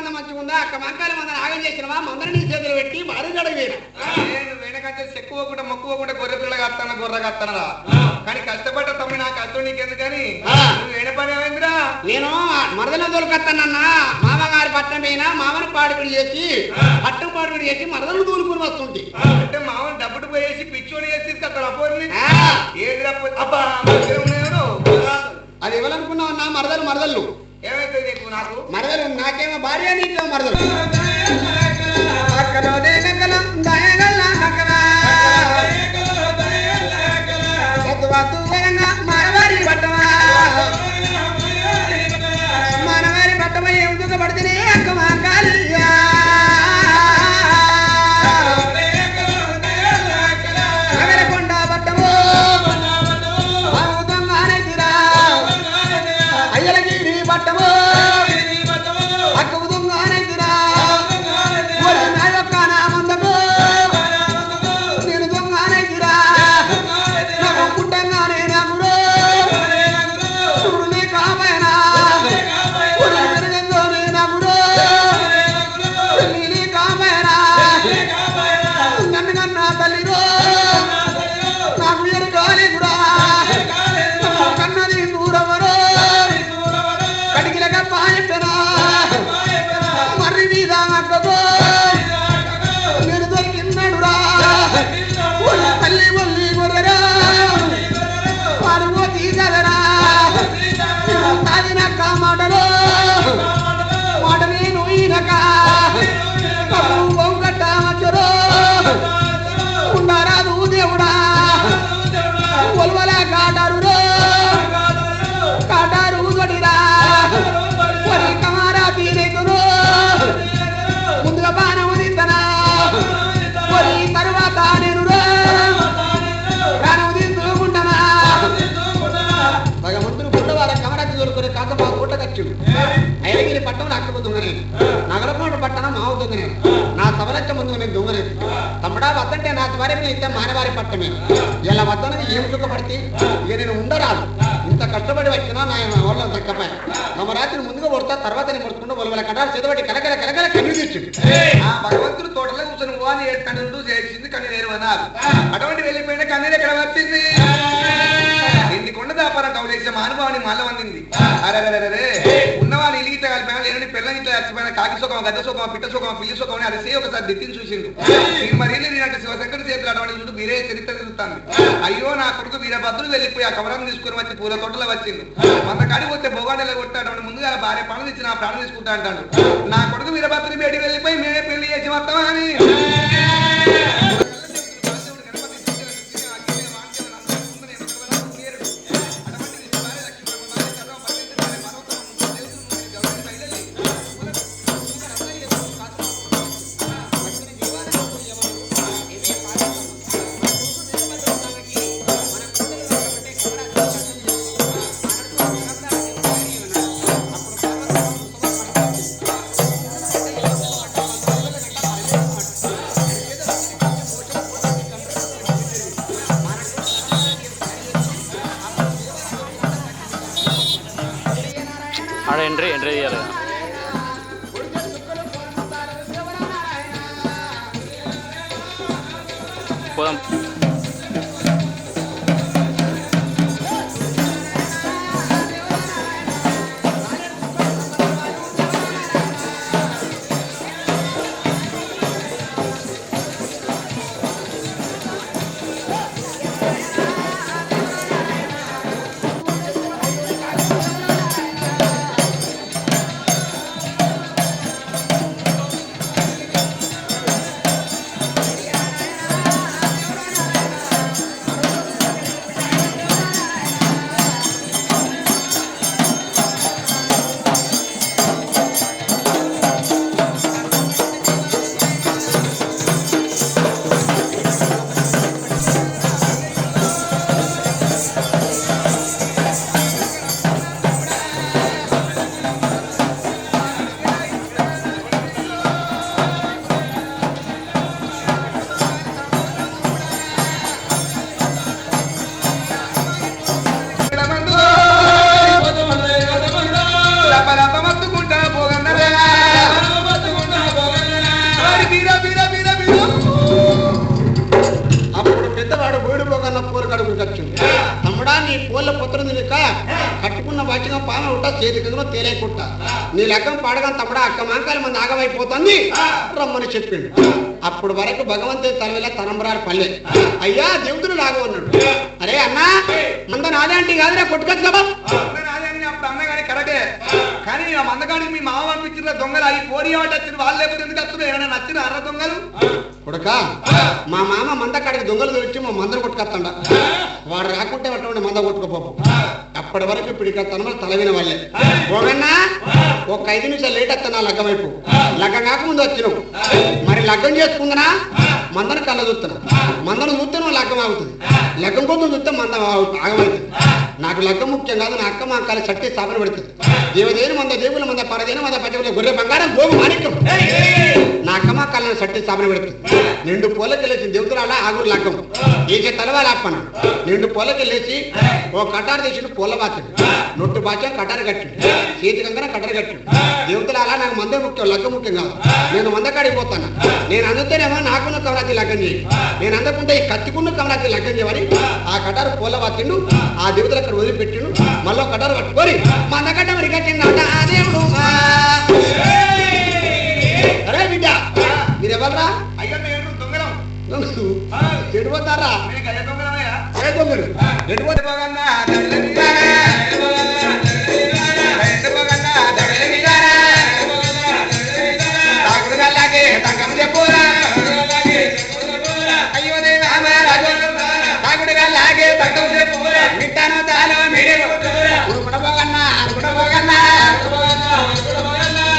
మంద మంచిగా ఉందా అక్క మంకాల మంద ఆగం చేసినవా మందరి నీ చేతులు పెట్టి భారీ గడవేను నేను వెనకంటే చెక్కుపోకుండా మొక్కుపోకుండా గొర్రె పిల్ల కత్తాను గొర్రె కత్తానరా కానీ కష్టపడ్డ తమ్మి నాకు అర్థం నీకెందుకని నువ్వు ఏడ పని ఏమైందిరా నేను మరదల దొరకత్తానన్నా మామగారి పట్టణమైనా మామని పాడుకుని చేసి పట్టం పాడుకుని చేసి మరదలు దూలుకుని వస్తుంది అంటే మామని డబ్బులు పోయేసి పిచ్చోని వేసి కత్తాను అపోని ఏదిరా అబ్బా అది ఇవ్వాలనుకున్నావు నా మరదలు ఏమైతే నీకు నాకు మరదలు నాకేమో భార్య నీకేమో మరదలు మనవారి పట్టమ ఎందుకు పడితేనే అక్క మాకాలియా కొండ పట్టము అయ్యలగిరి పట్టము అక్క దొంగనైతురా నా మందము నేను దొంగనైతురా నాకు పుట్టంగానే నాకుడు చూడునే కాపైనా పెరగంలోనే నాకుడు నీలి కాపైనా నన్ను కన్నా తల్లిరో నాకు ఎరుగాలిగురా కన్నది దూరవరో కడిగిలక పాయపెనా మర్రి మీద అక్కగో నేను దొరికిన్నాడురా తల్లి ఒల్లి గొర్రెరా వారు తీసదరా తాగినక్క మాటలో మాట నేను ఈనక కట్ట మచ్చరో ఉండరాదు దేవుడా ఒల్వల కాటారు కాటారు గొడిరా వరి కమారా తీరేకును ముందుగా బాణము తింటనా వరి తరువాత నేను రాను తీసుకుంటానా భగవంతుడు గుళ్ళవార కమరాకి దొరుకునే కాక మా కోట ఖర్చుడు ఐలగిరి పట్టణం అక్క దొంగనేది నగరకోట పట్టణం మావు దొంగనేది నా సవలచ్చ ముందు నేను దొంగనేది తమ్ముడా వద్దంటే నా ద్వారం అయితే మానవారి పట్టమే ఇలా వద్దనది ఏం సుఖపడితే ఇక నేను ఉండరాదు ఇంత కష్టపడి వచ్చినా నా వాళ్ళ తగ్గపాయ తమ రాత్రి ముందుగా కొడతా తర్వాత నేను కొడుకుంటూ వాళ్ళ కటాలు చేతబట్టి కలకల కలకల కన్ను తెచ్చింది ఆ భగవంతుడు తోటలో కూర్చొని అని ఏడు కన్నులు చేసింది కన్ను నేరు అన్నారు అటువంటి వెళ్ళిపోయిన కన్నీరు ఎక్కడ వచ్చింది ఎన్ని కొండ దాపారం కౌలేసే మానుభావాన్ని మళ్ళీ వందింది అరే ఉన్నవాళ్ళు ఇల్లు ఇట్లా కలిపినా లేని పిల్లలు ఇట్లా చచ్చిపోయిన కాకి సుఖం గద్ద సుఖం పిట్ట సుఖం పిల్లి సుఖం అని అరిసే ఒకసారి దిట్టిని చూసిండు నేను మరి నేనంటే శివశంకర చేతులు అటువంటి చూడు మీరే చరిత్ర తిరుగుతాను అయ్యో నా కొడుకు వీరభద్రుడు వెళ్ళిపోయి ఆ కవరం తీసుకుని వచ్చి పూల తోటలో వచ్చిండు మన కాడి పోతే భోగాడలో కొట్టాడు ముందుగా భార్య పనులు ఇచ్చి నా ప్రాణం తీసుకుంటా అంటాడు నా కొడుకు వీరభద్రుడు బయటికి వెళ్ళిపోయి మేమే పెళ్లి చేసి వస్తామా అని ఎంట్రీ చేయాలి పోదాం పొల్ల పొత్తరు నీక కట్టుకున్న వాచిగా పామ ఉంటా చేతి కింద తేలేకుంటా నీ లెక్కం పాడగా తమ్ముడా అక్క మాంకాల మంది ఆగమైపోతుంది రమ్మని చెప్పిండు. అప్పుడు వరకు భగవంతుడి తలవేళ తనంబరాలు పల్లె అయ్యా దేవుతులు లాగా ఉన్నాడు. అరే అన్నా మంద నాదే అంటే కాదురా కొట్టుకొచ్చు కదా అప్పుడు అన్నగాని కరెక్టే కానీ ఆ మందగాడికి మీ మామ పంపించిన దొంగలు అవి పోరీ వాటి వచ్చిన వాళ్ళు లేకపోతే ఎందుకు వస్తున్నారు ఏమైనా నచ్చిన అర్ర దొంగలు కొడక మా మామ మంద కాడికి దొంగలు తెచ్చి మా మందరు కొట్టుకొస్తాడ వాడు రాకుంటే అటువంటి మంద కొట్టుకోపోపు. అప్పటి వరకు ఇప్పుడు ఇక్కడ తన తలవిన వాళ్ళే పోగన్నా ఒక 5 నిమిషాలు లేట్ వస్తా నా లగ్గం వైపు లగ్గం కాకముందు వచ్చినావు మరి లగ్గం చేసుకుందనా మందను కళ్ళ చూస్తున్నా మందను చూస్తే నువ్వు లగ్గం ఆగుతుంది లగ్గం కోసం చూస్తే మంద ఆగమవుతుంది. నాకు లగ్గం ముఖ్యం కాదు నా అక్క మా అక్కల చట్టి స్థాపన పెడుతుంది. దేవదేని మంద దేవుల మంద పరదేని మంద పచ్చ గొర్రె బంగారం గోగు మాణిక్యం నా అక్క మా అక్కలను చట్టి స్థాపన పెడుతుంది. నిండు పూలకి వెళ్ళేసి దేవుతురాల ఆగురు లగ్గం ఏసే తలవాల అప్పన నిండు పూలకి వెళ్ళేసి ఓ కటారు తెచ్చి పూల బాచండి నొట్టు బాచం కటారు కట్టిండు చేతి కంకన కటారు కట్టిండు. దేవుతురాల నాకు మందే ముఖ్యం లగ్గం ముఖ్యం కాదు. నేను మందకాడికి పోతాను నేను అందుతేనేమో నాకున్న కమరాకి లగ్గం చేయి నేను అందకుంటే ఈ కత్తికున్న కమరాకి లగ్గం చేయమని ఆ కటారు పూల బాచిండు. ఆ దేవతలు అక్కడ వదిలిపెట్టిండు. మళ్ళీ కటారు పట్టుకొని మందకట్ట మరి కట్టిండ దేవుడు. అరే బిడ్డ మీరెవరా అయ్యో మేము దొంగలం చెడిపోతారా దొంగలమయ్యా దొంగలు చెడిపోతే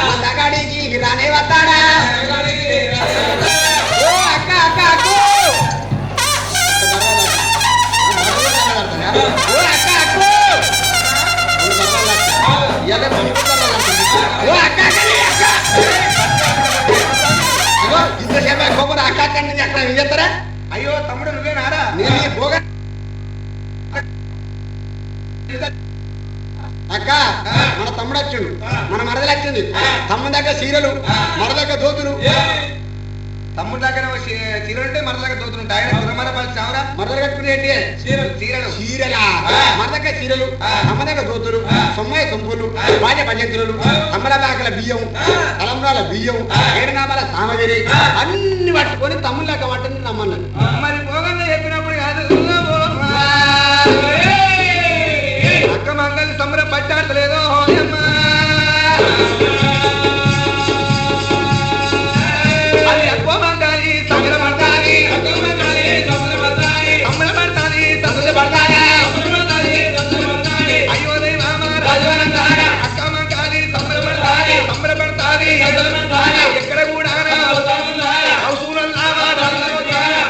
మందగాడికి రానే వస్తాడా అక్క అక్క అక్క చెప్తారా అయ్యో తమ్ముడు నువ్వేనారా అక్క మన తమ్ముడు వచ్చిండు మన మరదలు వచ్చింది తమ్ముడు దగ్గర సీరలు మర దగ్గర దోతులు తమ్ముడు దగ్గర చీరలు ఉంటే మర దగ్గర దోతులుంటాయి ఆయన తిరుమల పలిచావురా మరదలు కట్టుకునేంటి చీరలా మన దగ్గర చీరలు అమ్మ దగ్గర దోతులు సొమ్మాయి సొంపులు బాల్య పంచతులు అమ్మల బాకల బియ్యం తలంబ్రాల బియ్యం ఏడునామాల సామగిరి అన్ని పట్టుకొని తమ్ముడు లెక్క పట్టింది నమ్మన్నాడు. మరి పోగంగా చెప్పినప్పుడు కాదు అక్క మంగళ సంబరం పట్టాడలేదో అది ఎక్కువ మంటాలి సంబరం పడతాది సంబరం పడతాది సంబరం పడతాయా అయ్యో మామ రాజు అక్క మంకాలి సంబరం పడతాది సంబరం పడతాది ఎక్కడ కూడా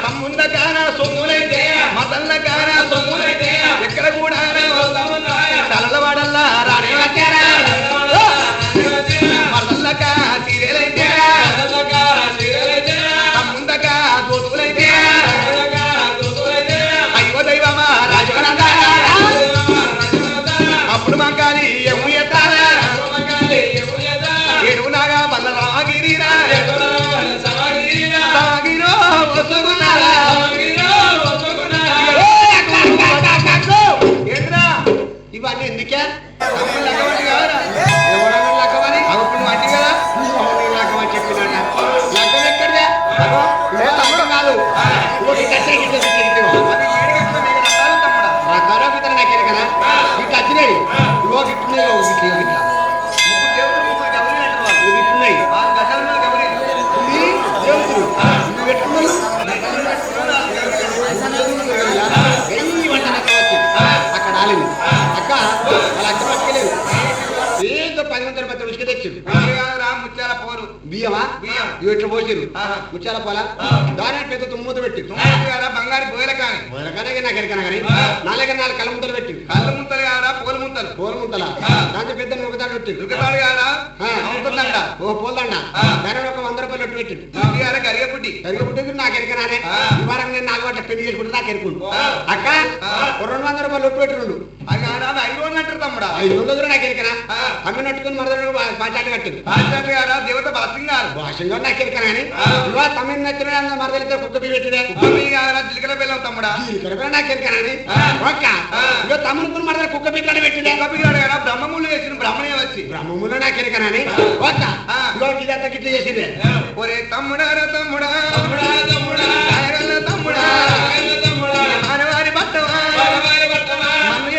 తమ్ముంద కానా సొమ్ములైతే మతల్ల కానా సొమ్ములైతే ఎక్కడ కూడా తలవాడల్లా రాని వచ్చారా మరదల్లక చీరలైతే తమ్ముందక గోతులైతే అయ్యో దైవమా రాజుగనంద అప్పుడు మంకాలి ఎము ఎత్తారా ఏడునాగా మల్ల రాగిరిరా సాగిరో వసుకున్నారా ఇవన్నీ ఎందుకే తమ్ముడు లగ్గమని కావరా ఎవరన్నా లగ్గమని అప్పుడు నువ్వు అట్టి కదా లగ్గమని చెప్పినాడ లగ్గం ఎక్కడిదే తమ్ముడు కాదు అది ఏడిగట్ల మీకు రకాలు తమ్ముడా కరోపితలు నాకేరు కదా ఇట్లా వచ్చినాయి ఇవో ఇట్టున్నాయి ఇట్లా ముగ్గురు దేవుడు ముగ్గురు గౌరీ అంటారు వాళ్ళు ఇవి ఇట్టున్నాయి 6 గజాల మీద గౌరీ ఇది దేవుడు నువ్వు పెట్టుకున్నావు అక్కడ ఆలింది అక్క వాళ్ళ అక్క పట్టుకెళ్ళేది ఏదో 10 మంది రూపాయలు ఉసుక తెచ్చింది ముత్యాల పోరు బియ్యమా బియ్యం ఇవి ఇట్లా పోసిరు ఆహా. ముచ్చాల పొల దాని పెద్ద తుమ్మూత పెట్టి బంగారు బోయల కానీ నాకు ఎరికనా కానీ 4 కళ్ళ ముద్దలు పెట్టి కళ్ళు ముంతలు కారా పూల ముంతలు పూల ముద్దల దాంట్లో పెద్ద నువ్వుతాడు పెట్టి దుఃఖతాడు కారా అవుతుందంట ఓ పోల్దండ దాని ఒక 100 రూపాయలు పెట్టి పెట్టింది గారా గరిగపుట్టి పుట్టింది నా నాకు ఎరికనానే ఇవాళ నేను 4 గంటల పెళ్లి చేసుకుంటే నాకు ఎరుకుంటు అక్క 200 రూపాయలు ఒట్టు పెట్టుకుండు 500 అంటారు తమ్ముడా 500 నాకు ఎరికనా అమ్మ నట్టుకుని మరదలు పాచాట కట్టింది దేవత బాసింగ్ గారు భాషంగా నాకు ఎరికనా అని ఇవాళ తమిళ నచ్చిన మరదలితో కుక్క బి పెట్టిదే జీలకర్ర బెల్లం తమ్ముడా జీలకర్ర నాకు ఎరికనా అని ఒక్క ఇగో తమ్ముడుకుని మరదలు కుక్క బిడ్డ పెట్టిందే బ్రహ్మములు వేసిన బ్రహ్మణే వచ్చి బ్రహ్మములో నాకు ఎరికనా అని ఒక్క ఇగో ఇదంతా గిట్ల చేసిందే ఒరే తమ్ముడారా తమ్ముడా తమ్ముడా తమ్ముడా మానవారి బట్టవా మన్ను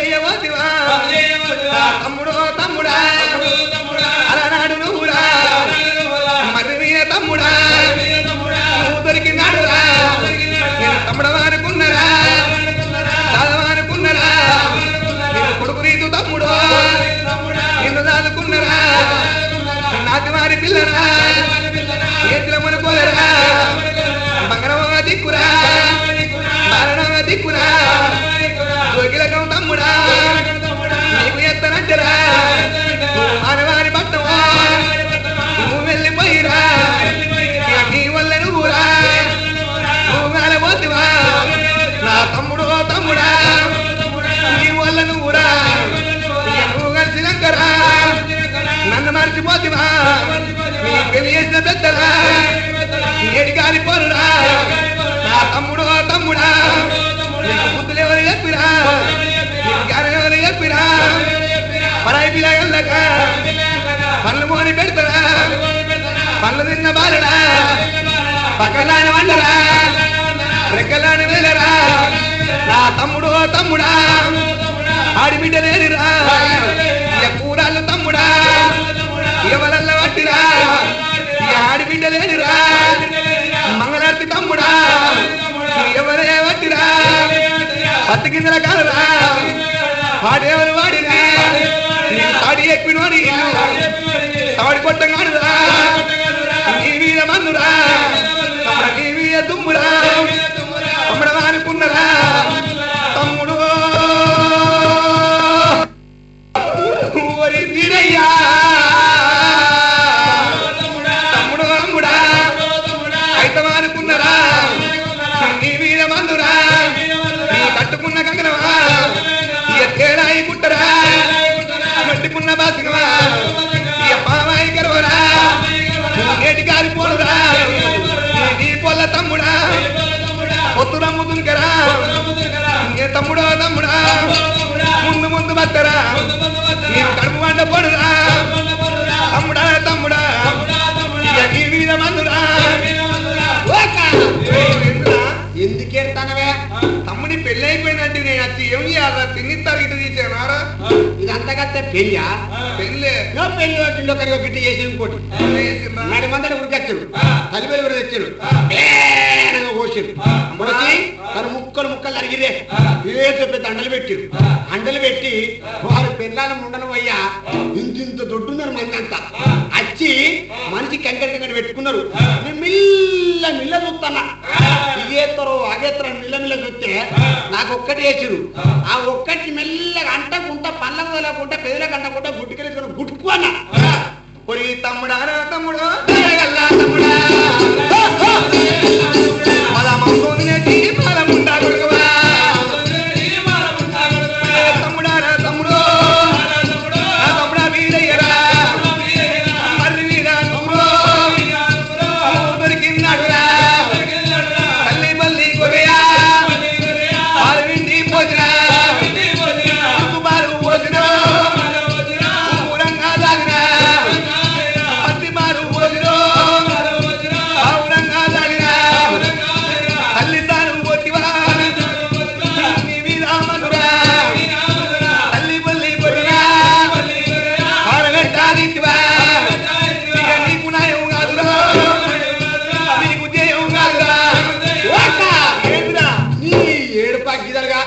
తమ్ముడో తమ్ముడా అలనాడు నువ్వురా మధువీయ తమ్ముడా నువ్వు దొరికినాడురా నేను తమ్ముడవానుకున్నరా చదవానుకున్నరా నేను కొడుకు రీతు తమ్ముడు నిన్ను దాదుకున్నరా నాటి వారి పిల్లరా చేతుల మనకోలరా బంగారమా దిక్కురా బారణమా దిక్కురా జోగిలకం తమ్ముడా నీకు ఎత్తనంటరా మానవారి పట్టవా నువ్వు వెళ్ళిపోయిరా నీ వల్ల నువ్వురా నువ్వు మేలపోతివా నా తమ్ముడు తమ్ముడా నీ వల్ల నువ్వురా నువ్వు కలిసినాకరా నన్ను మర్చిపోతివా నీ పెళ్లి చేసిన పెద్దరా ఏడి కాలిపోరురా నా తమ్ముడు తమ్ముడా నీకు బుద్ధులు ఎవరు చెప్పిరా నీకు జ్ఞానం ఎవరు చెప్పిరా పరాయి పిల్లగల్లక పళ్ళు మోని పెడతారా పళ్ళు తిన్న బాలరా పక్కలాని వండరా రెక్కలాని వేలరా నా తమ్ముడు తమ్ముడా ఆడిబిడ్డ లేనిరా కూరాళ్ళు తమ్ముడా ఎవరల్ల పట్టిరా ఆడిబిడ్డ లేనిరా మంగళార్తి తమ్ముడా ఎవరే పట్టిరా పత్తి కిందల కాలరా వాడేవరు వాడినా తాడి ఎక్కినోని తాడి కొట్టగాడురా నీ మీద మన్నురా నీ మీద దుమ్మురా తమ్ముడు అనుకున్నరా తమ్ముడు వీరయ్యా తమ్ముడు తమ్ముడా అయితే అనుకున్నరా నీ మీద మందురా నీ కట్టుకున్న కంగనవా ఇక తేడాయి కుట్టరా కట్టుకున్న బాసినవా ఇక పావాయి గర్వరా నేటి కాలిపోనురా నీ పొల్ల తమ్ముడా పొత్తురమ్ముతునుకరా ఏ తమ్ముడో తమ్ముడా ముందు ముందు బద్దరా నీవు కడుపు వంట పడురా తమ్ముడా తమ్ముడా ఇక నీ మీద మందురా ఎందుకేడతానవే తమ్ముడి పెళ్లి అయిపోయినట్టు నేను వచ్చి ఏం చేయాలా తిని తరగతి తీసానారా ఇదంతగా పెళ్ళా పెళ్ళే పెళ్లి వచ్చిండు ఒకరికి గిట్టి చేసి ఇంకోటి నాటి మందలు ఉరికొచ్చాడు తల్లిపల్లి కూడా తెచ్చాడు కోసాడు వచ్చి తను ముక్కలు ముక్కలు అరిగిరే ఏ చెప్పి అండలు పెట్టారు అండలు పెట్టి వారు పెళ్ళాలను ఉండను అయ్యా ఇంత దొడ్డున్నారు మంది అంతా వచ్చి మనిషి కంకడి పెట్టుకున్నారు మిల్ల మిల్ల చూస్తానా ఇగేత్తరో అగేత్తరో మిల్ల మిల్ల చూస్తే నాకు ఒక్కటి వేసారు ఆ ఒక్కటి మెల్లగా అంటకుంటా పళ్ళకు వదలకుంటా పెదలకు అంటకుంటా గుట్టుకెళ్ళి గుట్టుకు అన్న పొరి తమ్ముడా తమ్ముడు తమ్ముడా పాలముండా కొడుకువా తమ్ముడా తమ్ముడు తమ్ముడా వీరయ్యరా మర్రి వీర తమ్ముడు దొరికిన్నాడురా తల్లి మల్లి కొరియా పాలు విండి పోసినా బారు పోసినా ఊరంగా దాగినా పత్తి బారు పోసినా ఊరంగా దాగినా తల్లి తాను పోతివా నీ మీద మధురా తల్లి పల్లి కొట్టినా ఆడగట్టాదివా ఇక నీకు నాయం కాదురా నీకు జయం కాదురా ఏంటిరా నీ ఏడు పగ్గిదలుగా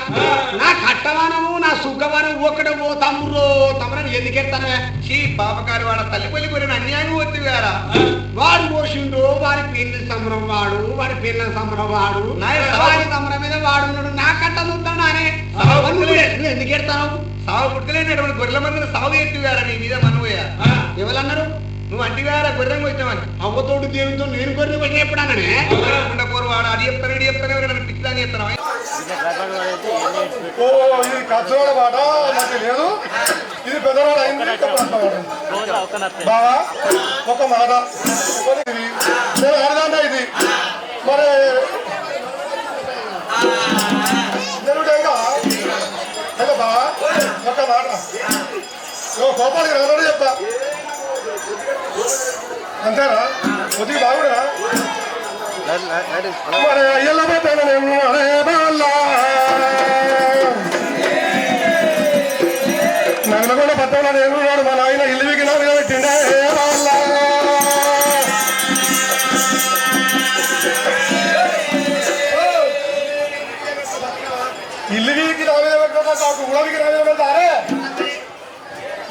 నా కట్టవానము నా సుఖవానము ఒకటే ఓ తమ్ముడు తమ్ముడని ఎందుకెడతానవే చీ పాపకారు వాడ తల్లి పల్లి కొరిన అన్యాయం పోతివారా వాడు పోసిండు వాడి పెళ్లి సంబరం వాడు వాడి పిల్లల సంబరం వాడు వాడి సంబరం మీద వాడు నా కట్ట చూస్తానే నువ్వు ఎందుకు ఎడతావు సాగు పుట్టుకలేనటువంటి గొర్రెల మందిని సాగు ఎత్తివారా నీ మీద మనవయ్యా ఎవరన్నారు నువ్వు అంటివారా గొర్రెంగా వచ్చావని అవ్వతోడు దేవుతో నేను గొర్రె పట్టిన ఎప్పుడన్నానే కోరు వాడు అది చెప్తాను ఇది చెప్తాను ఎవరైనా పిచ్చిదాన్ని చెప్తాను. ఓ ఇది కచ్చోడ మాట నాకు లేదు, ఇది పెద్దవాడు అయింది. బావా ఒక మాట నేను ఆడదాండా ఇది మరి జరుగుతాయిగా బావా ఒక మాట కోపానికి రాబడి చెప్తా అంతేనా కొద్దిగా బాగుడా మరి అయ్యల్ల పోతాను నేను నగలగొండ పట్టణంలో నేను మా నాయన ఇల్లు విగిన పెట్టిండే ఇల్లు వీకి నా మీద పెట్టా నాకు ఉడవికి నా మీద పెడతారే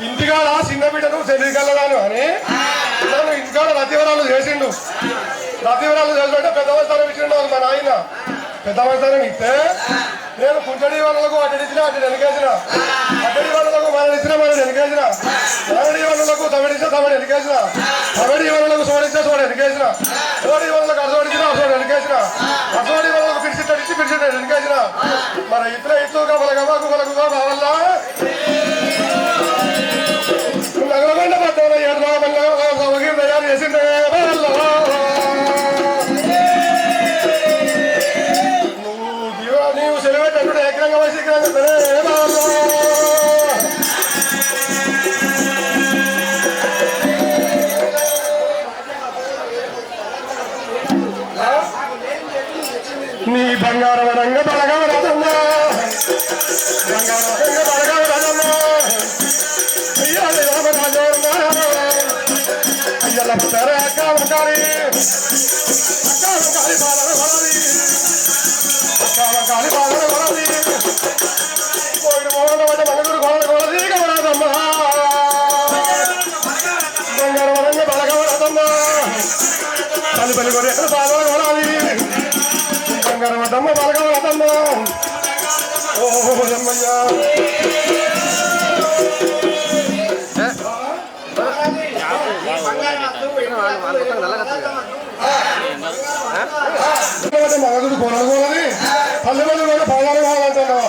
ఇంటికాడ చిన్న బిడ్డను చెల్లికెళ్ళదాను అని నన్ను ఇంటికాడ రతివరాలు చేసిండు. రతివరాలు చేసినట్టే పెద్ద స్థానం ఇచ్చిండు మా నాయన. పెద్ద స్థానం ఇస్తే నేను కుంటడి వాళ్ళకు అటు ఇచ్చిన అటు వెనకేసిన, అటడి వాళ్ళకు మన ఇచ్చిన మన వెనకేసిన, తమిడి వాళ్ళకు తమిడిస్తే తమిడి వెనకేసిన, తమిడి వాళ్ళకు సోడిస్తే సోడి వెనకేసిన, సోడి వాళ్ళకు అసోడిచ్చిన అసోడి వెనకేసిన, అసోడి వాళ్ళకు పిలిచిట్టు పిలిచిట్టు వెనకేసిన. మరి ఇతర ఇత్తుగా మనకు బావల్ల నగలగొండ పట్టణంలో ఏడు తయారు చేసిండే నీవు సెలవుపెట్టు ఏకంగా వయసు నీ బంగారం రంగ బలగం రాజమ్మా, బంగారం రంగ బలగం రాజమ్మా, అయ్యాలి అయ్యల పుట్టారు అక్క వంకాలి అక్క వంకాలి బాధలు కొడాలి అక్క వంకాలి బాధలు కొడాలి కోయిడు మోహన పడ్డ మగదుడు కొడలు కొడది కమరాదమ్మా, బంగారం రంగ బలగం రాజమ్మా, పల్లి పల్లి కొడే బాధలు కొడాలి బంగారం వద్దమ్మ బలగం రాజమ్మా. ఓ జమ్మయ్యా మగదుడు కొనగోలని పల్లె పల్లి కూడా పదాలు కావాలంటున్నావా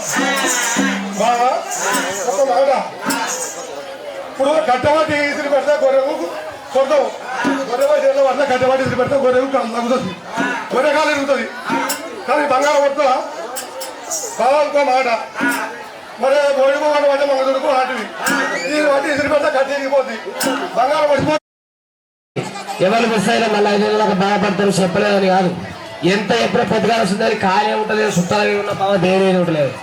బాగా ఒక మాట. ఇప్పుడు కట్టవాటి ఇసులు పెడితే గొర్రెకు కొడతావు, గొర్రెవాటి ఇళ్ళ పడితే కట్టవాటి ఇసులు పెడితే గొర్రెకు తగ్గుతుంది, గొర్రె కాలు ఇరుగుతుంది. కానీ బంగారం కొడుతుందా బాగా ఇంకో మాట. మరి బోడి పోగొట్టు పడితే మగదుడుకు వాటివి ఈ వాటి ఇసులు పెడితే కట్టి ఇరిగిపోతుంది, బంగారం పడిపోతుంది. ఎవరు మిస్ అయినా మళ్ళీ 5 నెలలకు బాధపడతారు చెప్పలేదని కాదు, ఎంత ఎప్పుడు పొద్దుగా వస్తుందని ఖాళీ ఉంటుంది, చుట్టాలు ఉన్న పావ దేని ఉండలేదు.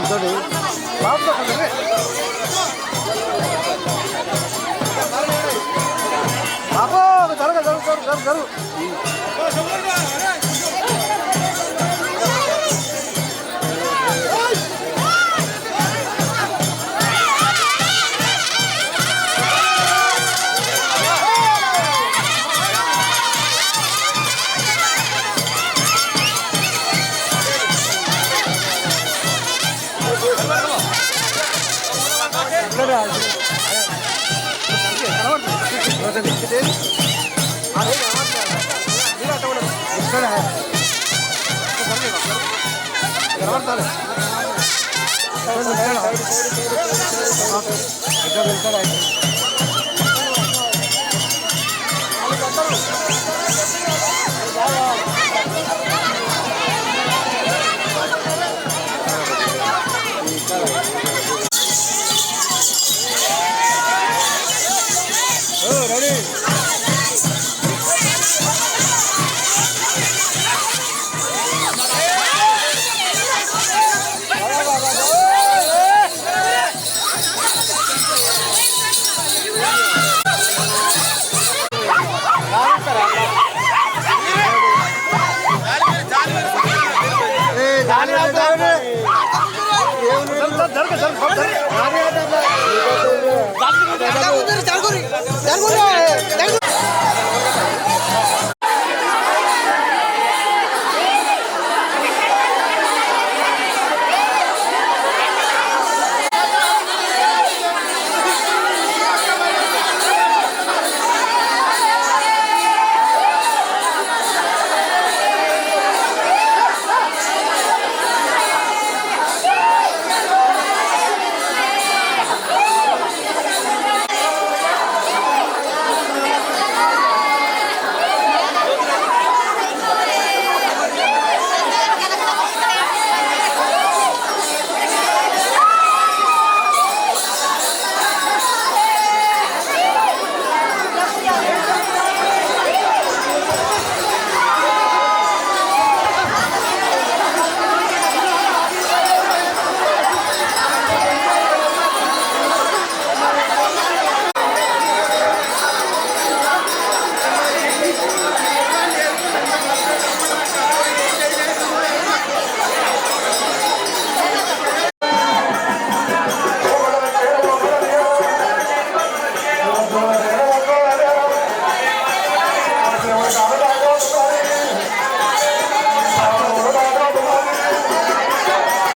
Sorry. కనబడతారు